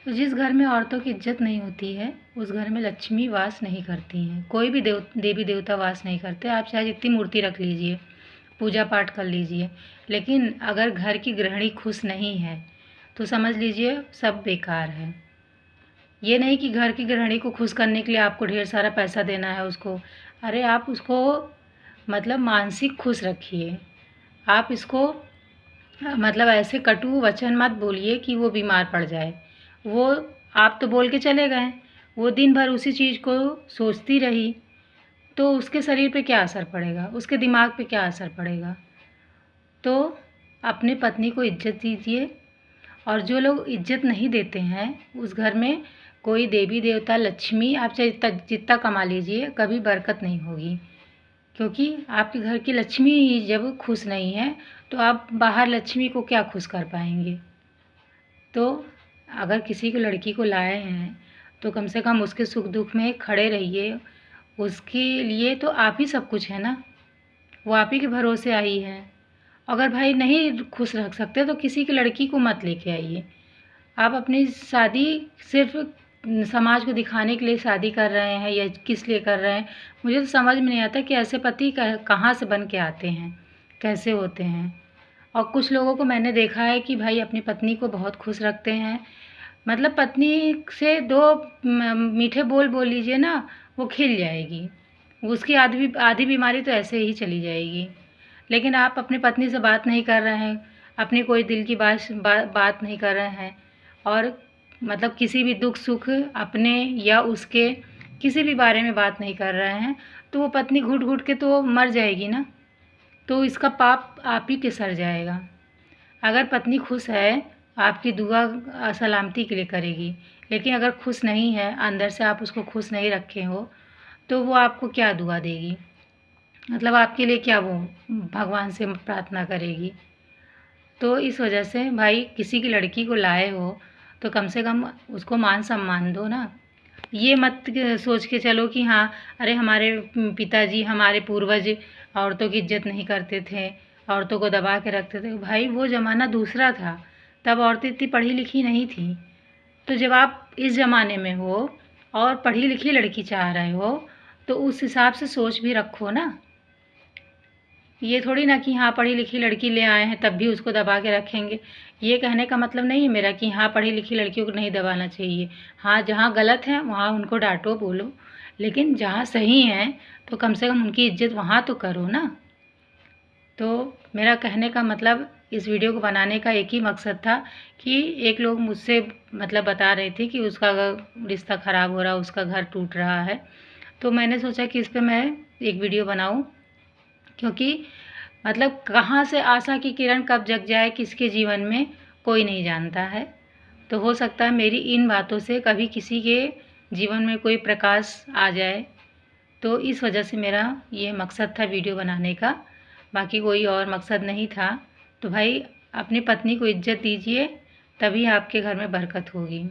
तो जिस घर में औरतों की इज्जत नहीं होती है, उस घर में लक्ष्मी वास नहीं करती हैं। कोई भी देवी देवता वास नहीं करते। आप चाहे जितनी मूर्ति रख लीजिए, पूजा पाठ कर लीजिए, लेकिन अगर घर की गृहिणी खुश नहीं है तो समझ लीजिए सब बेकार है। ये नहीं कि घर की गृहिणी को खुश करने के लिए आपको ढेर सारा पैसा देना है उसको। अरे आप उसको मतलब मानसिक खुश रखिए। आप इसको मतलब ऐसे कटु वचन मत बोलिए कि वो बीमार पड़ जाए। वो आप तो बोल के चले गए, वो दिन भर उसी चीज़ को सोचती रही तो उसके शरीर पे क्या असर पड़ेगा, उसके दिमाग पे क्या असर पड़ेगा। तो अपनी पत्नी को इज्जत दीजिए। और जो लोग इज्जत नहीं देते हैं उस घर में कोई देवी देवता लक्ष्मी आप चाहे जितना कमा लीजिए कभी बरकत नहीं होगी। क्योंकि आपके घर की लक्ष्मी ही जब खुश नहीं है तो आप बाहर लक्ष्मी को क्या खुश कर पाएंगे। तो अगर किसी को लड़की को लाए हैं तो कम से कम उसके सुख दुख में खड़े रहिए। उसके लिए तो आप ही सब कुछ है ना, वो आप ही के भरोसे आई है। अगर भाई नहीं खुश रख सकते तो किसी की लड़की को मत लेके आइए। आप अपनी शादी सिर्फ समाज को दिखाने के लिए शादी कर रहे हैं या किस लिए कर रहे हैं। मुझे तो समझ में नहीं आता कि ऐसे पति कहाँ से बन के आते हैं, कैसे होते हैं। और कुछ लोगों को मैंने देखा है कि भाई अपनी पत्नी को बहुत खुश रखते हैं। मतलब पत्नी से दो मीठे बोल बोल लीजिए ना, वो खिल जाएगी। उसकी आधी आधी बीमारी तो ऐसे ही चली जाएगी। लेकिन आप अपनी पत्नी से बात नहीं कर रहे हैं, अपनी कोई दिल की बात नहीं कर रहे हैं, और मतलब किसी भी दुख सुख अपने या उसके किसी भी बारे में बात नहीं कर रहे हैं, तो वो पत्नी घुट घुट के तो मर जाएगी ना। तो इसका पाप आप ही के सर जाएगा। अगर पत्नी खुश है आपकी दुआ सलामती के लिए करेगी, लेकिन अगर खुश नहीं है, अंदर से आप उसको खुश नहीं रखे हो, तो वो आपको क्या दुआ देगी। मतलब आपके लिए क्या वो भगवान से प्रार्थना करेगी। तो इस वजह से भाई किसी की लड़की को लाए हो तो कम से कम उसको मान सम्मान दो ना। ये मत सोच के चलो कि हाँ अरे हमारे पिताजी हमारे पूर्वज औरतों की इज्जत नहीं करते थे, औरतों को दबा के रखते थे। भाई वो ज़माना दूसरा था, तब औरतें इतनी पढ़ी लिखी नहीं थी। तो जब आप इस ज़माने में हो और पढ़ी लिखी लड़की चाह रहे हो तो उस हिसाब से सोच भी रखो ना। ये थोड़ी ना कि हाँ पढ़ी लिखी लड़की ले आए हैं तब भी उसको दबा के रखेंगे। ये कहने का मतलब नहीं है मेरा कि हाँ पढ़ी लिखी लड़कियों को नहीं दबाना चाहिए। हाँ जहाँ गलत है वहाँ उनको डांटो बोलो, लेकिन जहाँ सही है तो कम से कम उनकी इज्जत वहाँ तो करो ना। तो मेरा कहने का मतलब इस वीडियो को बनाने का एक ही मकसद था कि एक लोग मुझसे मतलब बता रहे थे कि उसका रिश्ता ख़राब हो रहा, उसका घर टूट रहा है। तो मैंने सोचा कि इस पर मैं एक वीडियो बनाऊं, क्योंकि मतलब कहाँ से आशा की किरण कब जग जाए किसके जीवन में कोई नहीं जानता है। तो हो सकता है मेरी इन बातों से कभी किसी के जीवन में कोई प्रकाश आ जाए। तो इस वजह से मेरा ये मकसद था वीडियो बनाने का, बाकी कोई और मकसद नहीं था। तो भाई अपनी पत्नी को इज्जत दीजिए, तभी आपके घर में बरकत होगी।